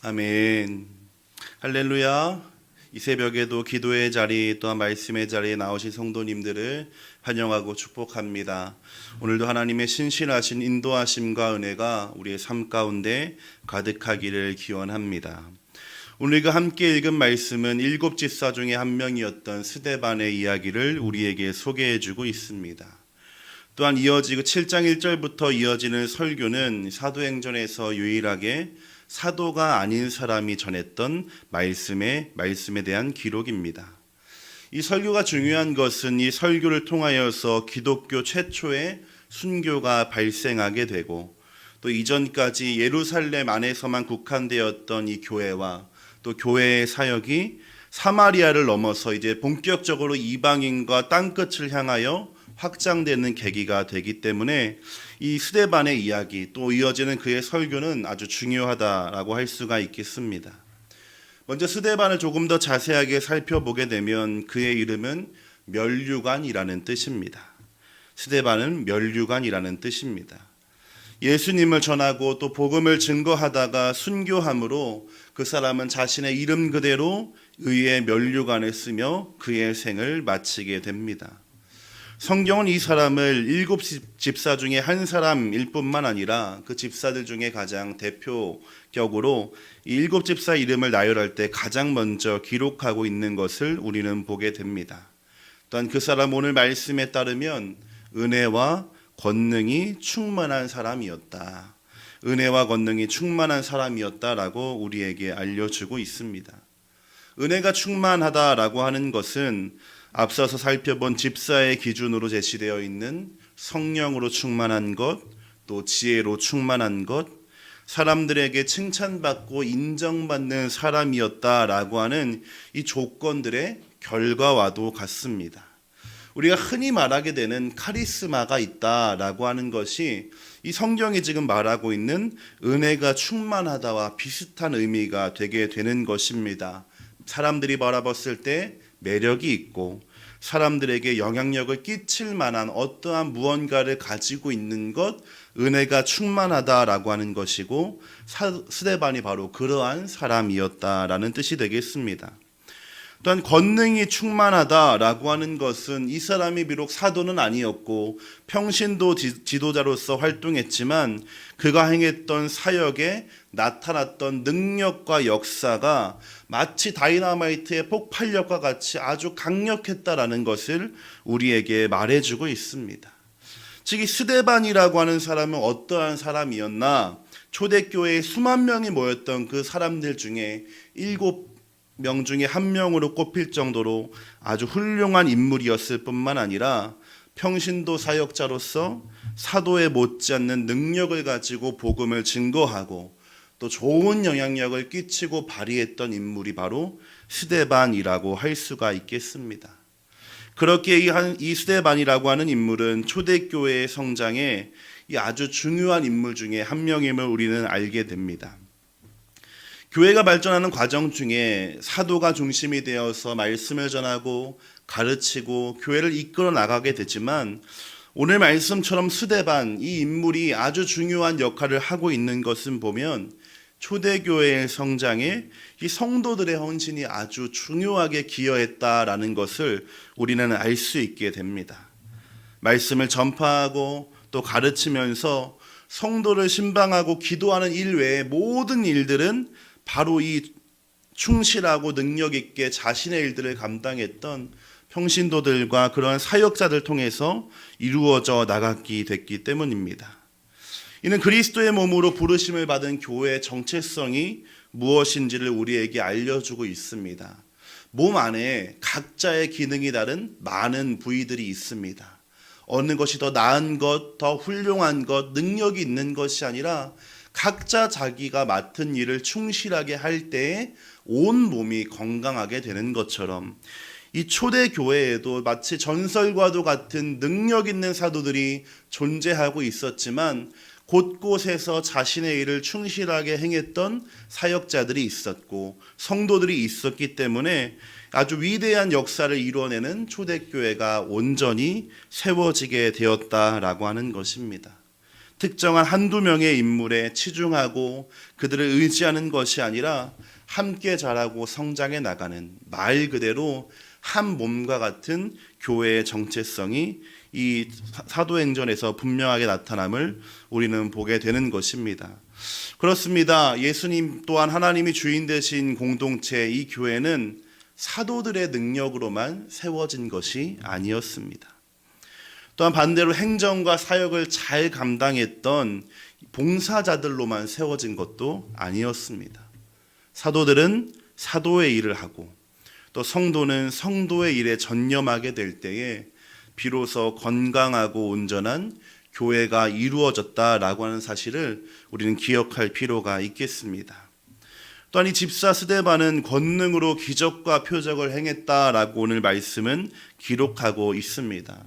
아멘. 할렐루야. 이 새벽에도 기도의 자리 또한 말씀의 자리에 나오신 성도님들을 환영하고 축복합니다. 오늘도 하나님의 신실하신 인도하심과 은혜가 우리의 삶 가운데 가득하기를 기원합니다. 오늘 함께 읽은 말씀은 일곱 집사 중에 한 명이었던 스데반의 이야기를 우리에게 소개해주고 있습니다. 또한 이어지고 7장 1절부터 이어지는 설교는 사도행전에서 유일하게 사도가 아닌 사람이 전했던 말씀에 대한 기록입니다. 이 설교가 중요한 것은 이 설교를 통하여서 기독교 최초의 순교가 발생하게 되고 또 이전까지 예루살렘 안에서만 국한되었던 이 교회와 또 교회의 사역이 사마리아를 넘어서 이제 본격적으로 이방인과 땅끝을 향하여 확장되는 계기가 되기 때문에 이 스데반의 이야기 또 이어지는 그의 설교는 아주 중요하다라고 할 수가 있겠습니다. 먼저 스데반을 조금 더 자세하게 살펴보게 되면 그의 이름은 면류관이라는 뜻입니다. 스데반은 면류관이라는 뜻입니다. 예수님을 전하고 또 복음을 증거하다가 순교함으로 그 사람은 자신의 이름 그대로 의의 면류관을 쓰며 그의 생을 마치게 됩니다. 성경은 이 사람을 일곱 집사 중에 한 사람일 뿐만 아니라 그 집사들 중에 가장 대표격으로 이 일곱 집사 이름을 나열할 때 가장 먼저 기록하고 있는 것을 우리는 보게 됩니다. 또한 그 사람 오늘 말씀에 따르면 은혜와 권능이 충만한 사람이었다. 은혜와 권능이 충만한 사람이었다라고 우리에게 알려주고 있습니다. 은혜가 충만하다라고 하는 것은 앞서서 살펴본 집사의 기준으로 제시되어 있는 성령으로 충만한 것, 또 지혜로 충만한 것, 사람들에게 칭찬받고 인정받는 사람이었다라고 하는 이 조건들의 결과와도 같습니다. 우리가 흔히 말하게 되는 카리스마가 있다라고 하는 것이 이 성경이 지금 말하고 있는 은혜가 충만하다와 비슷한 의미가 되게 되는 것입니다. 사람들이 바라봤을 때 매력이 있고 사람들에게 영향력을 끼칠 만한 어떠한 무언가를 가지고 있는 것, 은혜가 충만하다라고 하는 것이고 스데반이 바로 그러한 사람이었다라는 뜻이 되겠습니다. 또한 권능이 충만하다라고 하는 것은 이 사람이 비록 사도는 아니었고 평신도 지도자로서 활동했지만 그가 행했던 사역에 나타났던 능력과 역사가 마치 다이너마이트의 폭발력과 같이 아주 강력했다라는 것을 우리에게 말해주고 있습니다. 즉 이 스데반이라고 하는 사람은 어떠한 사람이었나? 초대교회에 수만 명이 모였던 그 사람들 중에 7명 중에 한 명으로 꼽힐 정도로 아주 훌륭한 인물이었을 뿐만 아니라 평신도 사역자로서 사도에 못지않는 능력을 가지고 복음을 증거하고 또 좋은 영향력을 끼치고 발휘했던 인물이 바로 스데반이라고 할 수가 있겠습니다. 그렇게 이 스데반이라고 하는 인물은 초대교회의 성장에 아주 중요한 인물 중에 한 명임을 우리는 알게 됩니다. 교회가 발전하는 과정 중에 사도가 중심이 되어서 말씀을 전하고 가르치고 교회를 이끌어 나가게 되지만 오늘 말씀처럼 스데반 이 인물이 아주 중요한 역할을 하고 있는 것은 보면 초대교회의 성장에 이 성도들의 헌신이 아주 중요하게 기여했다라는 것을 우리는 알 수 있게 됩니다. 말씀을 전파하고 또 가르치면서 성도를 신방하고 기도하는 일 외에 모든 일들은 바로 이 충실하고 능력 있게 자신의 일들을 감당했던 평신도들과 그러한 사역자들 통해서 이루어져 나갔기 됐기 때문입니다. 이는 그리스도의 몸으로 부르심을 받은 교회의 정체성이 무엇인지를 우리에게 알려주고 있습니다. 몸 안에 각자의 기능이 다른 많은 부위들이 있습니다. 어느 것이 더 나은 것, 더 훌륭한 것, 능력이 있는 것이 아니라 각자 자기가 맡은 일을 충실하게 할 때에 온 몸이 건강하게 되는 것처럼 이 초대 교회에도 마치 전설과도 같은 능력 있는 사도들이 존재하고 있었지만 곳곳에서 자신의 일을 충실하게 행했던 사역자들이 있었고 성도들이 있었기 때문에 아주 위대한 역사를 이루어내는 초대교회가 온전히 세워지게 되었다라고 하는 것입니다. 특정한 한두 명의 인물에 치중하고 그들을 의지하는 것이 아니라 함께 자라고 성장해 나가는, 말 그대로 한 몸과 같은 교회의 정체성이 이 사도행전에서 분명하게 나타남을 우리는 보게 되는 것입니다. 그렇습니다. 예수님 또한 하나님이 주인 되신 공동체, 이 교회는 사도들의 능력으로만 세워진 것이 아니었습니다. 또한 반대로 행정과 사역을 잘 감당했던 봉사자들로만 세워진 것도 아니었습니다. 사도들은 사도의 일을 하고 또 성도는 성도의 일에 전념하게 될 때에 비로소 건강하고 온전한 교회가 이루어졌다라고 하는 사실을 우리는 기억할 필요가 있겠습니다. 또한 이 집사 스데반은 권능으로 기적과 표적을 행했다라고 오늘 말씀은 기록하고 있습니다.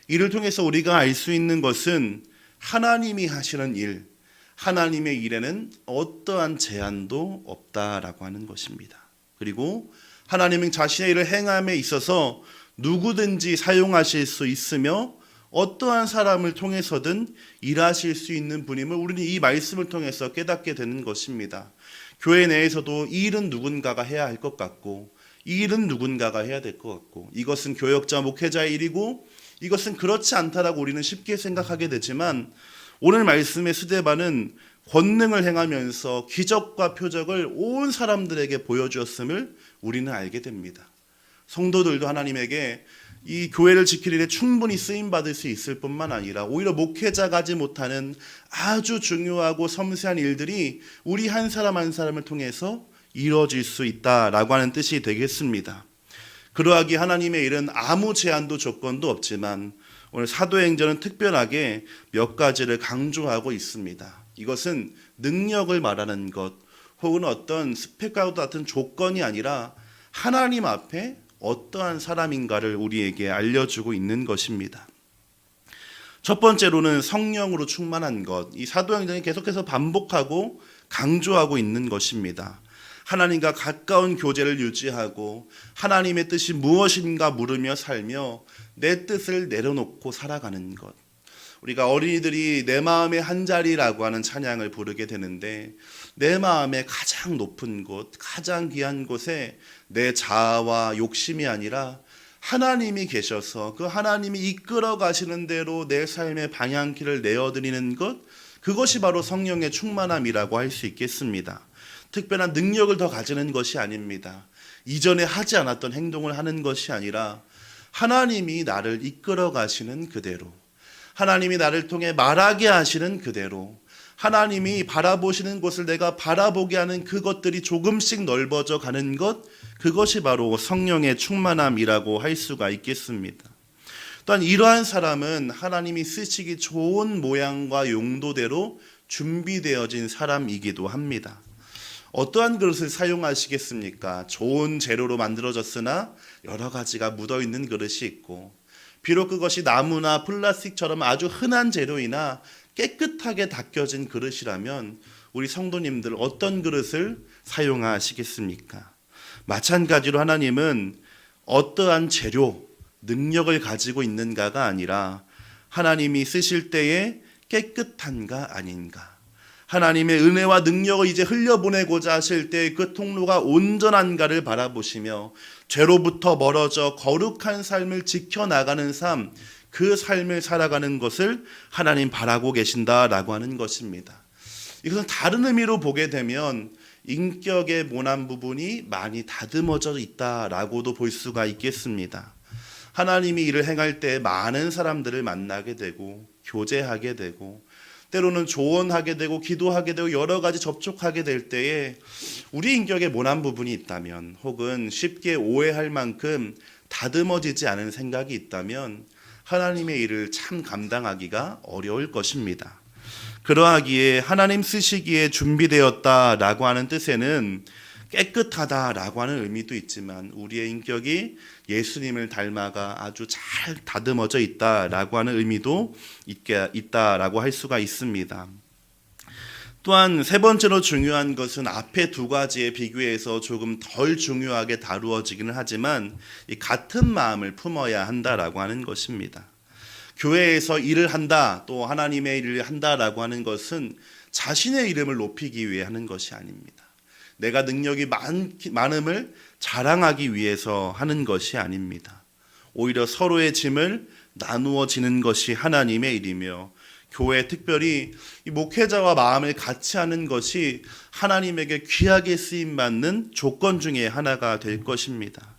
이를 통해서 우리가 알 수 있는 것은 하나님이 하시는 일, 하나님의 일에는 어떠한 제한도 없다라고 하는 것입니다. 그리고 하나님은 자신의 일을 행함에 있어서 누구든지 사용하실 수 있으며 어떠한 사람을 통해서든 일하실 수 있는 분임을 우리는 이 말씀을 통해서 깨닫게 되는 것입니다. 교회 내에서도 이 일은 누군가가 해야 할 것 같고 이 일은 누군가가 해야 될 것 같고 이것은 교역자 목회자의 일이고 이것은 그렇지 않다라고 우리는 쉽게 생각하게 되지만 오늘 말씀의 스데반은 권능을 행하면서 기적과 표적을 온 사람들에게 보여주었음을 우리는 알게 됩니다. 성도들도 하나님에게 이 교회를 지킬 일에 충분히 쓰임받을 수 있을 뿐만 아니라 오히려 목회자가 하지 못하는 아주 중요하고 섬세한 일들이 우리 한 사람 한 사람을 통해서 이루어질 수 있다라고 하는 뜻이 되겠습니다. 그러하기에 하나님의 일은 아무 제한도 조건도 없지만 오늘 사도행전은 특별하게 몇 가지를 강조하고 있습니다. 이것은 능력을 말하는 것 혹은 어떤 스펙과도 같은 조건이 아니라 하나님 앞에 어떠한 사람인가를 우리에게 알려주고 있는 것입니다. 첫 번째로는 성령으로 충만한 것, 이 사도행전이 계속해서 반복하고 강조하고 있는 것입니다. 하나님과 가까운 교제를 유지하고 하나님의 뜻이 무엇인가 물으며 살며 내 뜻을 내려놓고 살아가는 것. 우리가 어린이들이 내 마음의 한 자리라고 하는 찬양을 부르게 되는데 내 마음의 가장 높은 곳, 가장 귀한 곳에 내 자아와 욕심이 아니라 하나님이 계셔서 그 하나님이 이끌어 가시는 대로 내 삶의 방향키를 내어드리는 것, 그것이 바로 성령의 충만함이라고 할 수 있겠습니다. 특별한 능력을 더 가지는 것이 아닙니다. 이전에 하지 않았던 행동을 하는 것이 아니라 하나님이 나를 이끌어 가시는 그대로, 하나님이 나를 통해 말하게 하시는 그대로, 하나님이 바라보시는 곳을 내가 바라보게 하는 그것들이 조금씩 넓어져 가는 것, 그것이 바로 성령의 충만함이라고 할 수가 있겠습니다. 또한 이러한 사람은 하나님이 쓰시기 좋은 모양과 용도대로 준비되어진 사람이기도 합니다. 어떠한 그릇을 사용하시겠습니까? 좋은 재료로 만들어졌으나 여러 가지가 묻어있는 그릇이 있고 비록 그것이 나무나 플라스틱처럼 아주 흔한 재료이나 깨끗하게 닦여진 그릇이라면 우리 성도님들 어떤 그릇을 사용하시겠습니까? 마찬가지로 하나님은 어떠한 재료, 능력을 가지고 있는가가 아니라 하나님이 쓰실 때에 깨끗한가 아닌가, 하나님의 은혜와 능력을 이제 흘려보내고자 하실 때 그 통로가 온전한가를 바라보시며 죄로부터 멀어져 거룩한 삶을 지켜나가는 삶, 그 삶을 살아가는 것을 하나님 바라고 계신다라고 하는 것입니다. 이것은 다른 의미로 보게 되면 인격의 모난 부분이 많이 다듬어져 있다라고도 볼 수가 있겠습니다. 하나님이 일을 행할 때 많은 사람들을 만나게 되고 교제하게 되고 때로는 조언하게 되고 기도하게 되고 여러 가지 접촉하게 될 때에 우리 인격에 모난 부분이 있다면 혹은 쉽게 오해할 만큼 다듬어지지 않은 생각이 있다면 하나님의 일을 참 감당하기가 어려울 것입니다. 그러하기에 하나님 쓰시기에 준비되었다라고 하는 뜻에는 깨끗하다라고 하는 의미도 있지만 우리의 인격이 예수님을 닮아가 아주 잘 다듬어져 있다라고 하는 의미도 있다라고 할 수가 있습니다. 또한 세 번째로 중요한 것은 앞에 두 가지에 비교해서 조금 덜 중요하게 다루어지기는 하지만 이 같은 마음을 품어야 한다라고 하는 것입니다. 교회에서 일을 한다, 또 하나님의 일을 한다라고 하는 것은 자신의 이름을 높이기 위해 하는 것이 아닙니다. 내가 능력이 많음을 자랑하기 위해서 하는 것이 아닙니다. 오히려 서로의 짐을 나누어 지는 것이 하나님의 일이며, 교회 특별히 이 목회자와 마음을 같이 하는 것이 하나님에게 귀하게 쓰임받는 조건 중에 하나가 될 것입니다.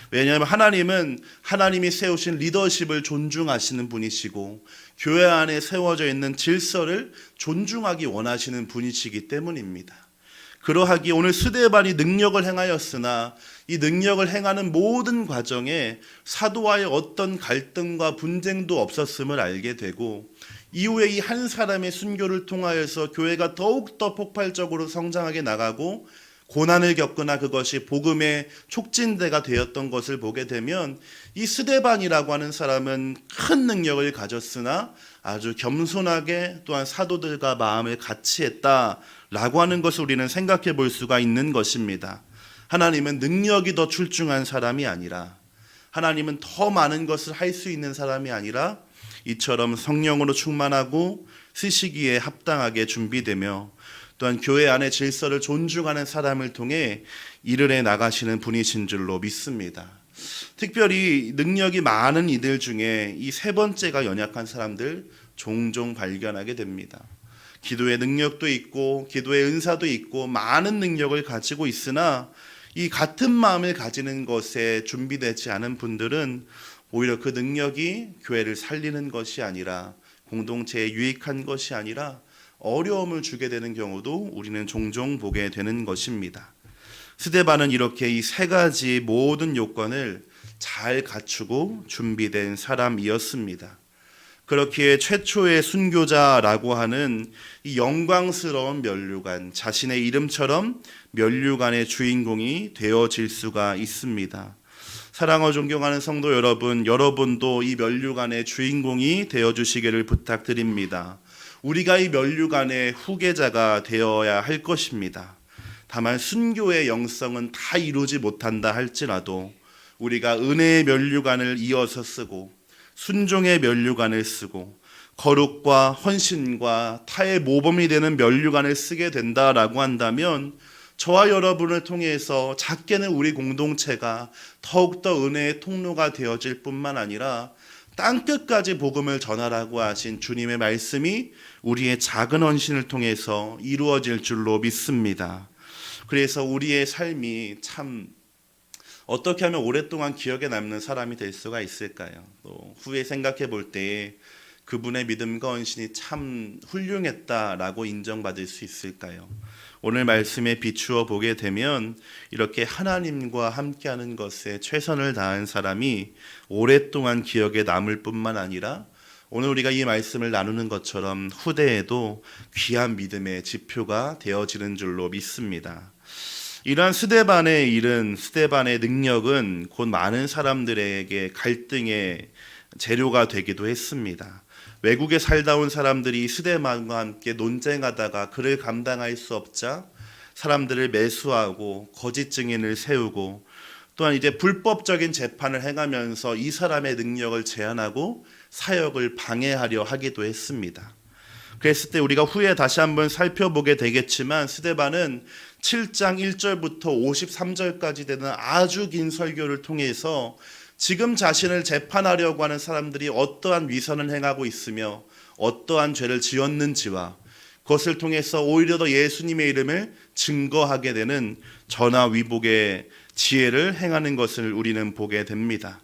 왜냐하면 하나님은 하나님이 세우신 리더십을 존중하시는 분이시고, 교회 안에 세워져 있는 질서를 존중하기 원하시는 분이시기 때문입니다. 그러하기에 오늘 스데반이 능력을 행하였으나 이 능력을 행하는 모든 과정에 사도와의 어떤 갈등과 분쟁도 없었음을 알게 되고, 이후에 이 한 사람의 순교를 통하여서 교회가 더욱더 폭발적으로 성장하게 나가고 고난을 겪으나 그것이 복음의 촉진대가 되었던 것을 보게 되면, 이 스데반이라고 하는 사람은 큰 능력을 가졌으나 아주 겸손하게 또한 사도들과 마음을 같이 했다라고 하는 것을 우리는 생각해 볼 수가 있는 것입니다. 하나님은 능력이 더 출중한 사람이 아니라, 하나님은 더 많은 것을 할 수 있는 사람이 아니라 이처럼 성령으로 충만하고 쓰시기에 합당하게 준비되며, 또한 교회 안의 질서를 존중하는 사람을 통해 일을 해 나가시는 분이신 줄로 믿습니다. 특별히 능력이 많은 이들 중에 이 세 번째가 연약한 사람들 종종 발견하게 됩니다. 기도의 능력도 있고 기도의 은사도 있고 많은 능력을 가지고 있으나 이 같은 마음을 가지는 것에 준비되지 않은 분들은 오히려 그 능력이 교회를 살리는 것이 아니라, 공동체에 유익한 것이 아니라 어려움을 주게 되는 경우도 우리는 종종 보게 되는 것입니다. 스데반은 이렇게 이 세 가지 모든 요건을 잘 갖추고 준비된 사람이었습니다. 그렇기에 최초의 순교자라고 하는 이 영광스러운 면류관, 자신의 이름처럼 면류관의 주인공이 되어질 수가 있습니다. 사랑하고 존경하는 성도 여러분, 여러분도 이 면류관의 주인공이 되어주시기를 부탁드립니다. 우리가 이 면류관의 후계자가 되어야 할 것입니다. 다만 순교의 영성은 다 이루지 못한다 할지라도 우리가 은혜의 면류관을 이어서 쓰고 순종의 면류관을 쓰고 거룩과 헌신과 타의 모범이 되는 면류관을 쓰게 된다라고 한다면, 저와 여러분을 통해서 작게는 우리 공동체가 더욱더 은혜의 통로가 되어질 뿐만 아니라 땅끝까지 복음을 전하라고 하신 주님의 말씀이 우리의 작은 헌신을 통해서 이루어질 줄로 믿습니다. 그래서 우리의 삶이 참 어떻게 하면 오랫동안 기억에 남는 사람이 될 수가 있을까요? 또 후에 생각해 볼 때 그분의 믿음과 헌신이 참 훌륭했다라고 인정받을 수 있을까요? 오늘 말씀에 비추어 보게 되면 이렇게 하나님과 함께하는 것에 최선을 다한 사람이 오랫동안 기억에 남을 뿐만 아니라 오늘 우리가 이 말씀을 나누는 것처럼 후대에도 귀한 믿음의 지표가 되어지는 줄로 믿습니다. 이러한 스데반의 일은, 스데반의 능력은 곧 많은 사람들에게 갈등의 재료가 되기도 했습니다. 외국에 살다 온 사람들이 스데반과 함께 논쟁하다가 그를 감당할 수 없자 사람들을 매수하고 거짓 증인을 세우고, 또한 이제 불법적인 재판을 행하면서 이 사람의 능력을 제한하고 사역을 방해하려 하기도 했습니다. 그랬을 때 우리가 후에 다시 한번 살펴보게 되겠지만, 스데반은 7장 1절부터 53절까지 되는 아주 긴 설교를 통해서 지금 자신을 재판하려고 하는 사람들이 어떠한 위선을 행하고 있으며 어떠한 죄를 지었는지와 그것을 통해서 오히려 더 예수님의 이름을 증거하게 되는 전화위복의 지혜를 행하는 것을 우리는 보게 됩니다.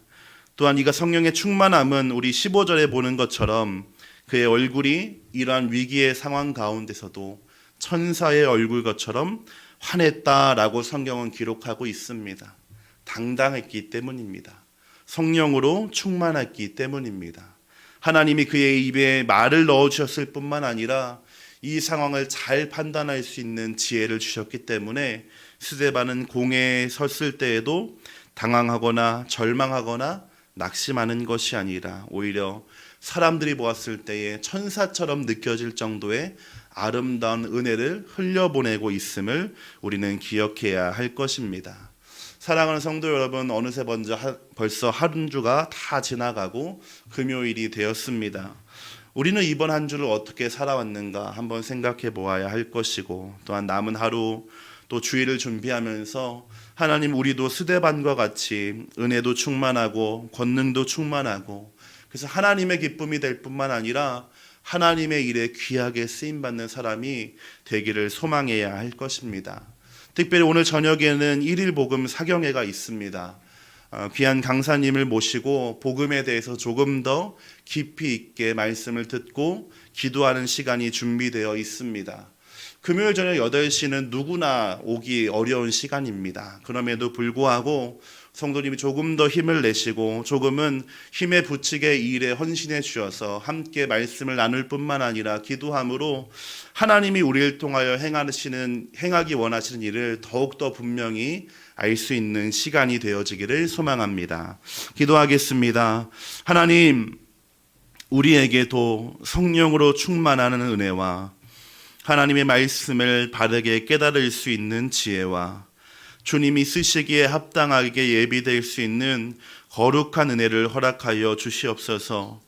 또한 이가 성령의 충만함은 우리 15절에 보는 것처럼 그의 얼굴이 이러한 위기의 상황 가운데서도 천사의 얼굴것처럼 환했다라고 성경은 기록하고 있습니다. 당당했기 때문입니다. 성령으로 충만했기 때문입니다. 하나님이 그의 입에 말을 넣어주셨을 뿐만 아니라 이 상황을 잘 판단할 수 있는 지혜를 주셨기 때문에 스데반은 공회에 섰을 때에도 당황하거나 절망하거나 낙심하는 것이 아니라 오히려 사람들이 보았을 때에 천사처럼 느껴질 정도의 아름다운 은혜를 흘려보내고 있음을 우리는 기억해야 할 것입니다. 사랑하는 성도 여러분, 어느새 벌써 한 주가 다 지나가고 금요일이 되었습니다. 우리는 이번 한 주를 어떻게 살아왔는가 한번 생각해 보아야 할 것이고, 또한 남은 하루 또 주일을 준비하면서 하나님, 우리도 스데반과 같이 은혜도 충만하고 권능도 충만하고, 그래서 하나님의 기쁨이 될 뿐만 아니라 하나님의 일에 귀하게 쓰임받는 사람이 되기를 소망해야 할 것입니다. 특별히 오늘 저녁에는 1일 복음 사경회가 있습니다. 귀한 강사님을 모시고 복음에 대해서 조금 더 깊이 있게 말씀을 듣고 기도하는 시간이 준비되어 있습니다. 금요일 저녁 8시는 누구나 오기 어려운 시간입니다. 그럼에도 불구하고 성도님이 조금 더 힘을 내시고 조금은 힘에 부치게 이 일에 헌신해 주셔서 함께 말씀을 나눌 뿐만 아니라 기도함으로 하나님이 우리를 통하여 행하기 원하시는 일을 더욱더 분명히 알 수 있는 시간이 되어지기를 소망합니다. 기도하겠습니다. 하나님, 우리에게도 성령으로 충만하는 은혜와 하나님의 말씀을 바르게 깨달을 수 있는 지혜와 주님이 쓰시기에 합당하게 예비될 수 있는 거룩한 은혜를 허락하여 주시옵소서.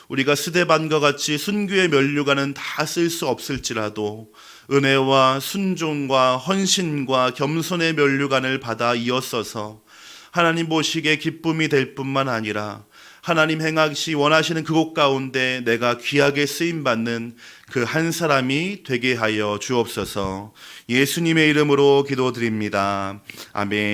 우리가 스데반과 같이 순교의 면류관은 다 쓸 수 없을지라도 은혜와 순종과 헌신과 겸손의 면류관을 받아 이었어서 하나님 보시기에 기쁨이 될 뿐만 아니라 하나님 행하시 원하시는 그곳 가운데 내가 귀하게 쓰임받는 그 한 사람이 되게 하여 주옵소서. 예수님의 이름으로 기도드립니다. 아멘.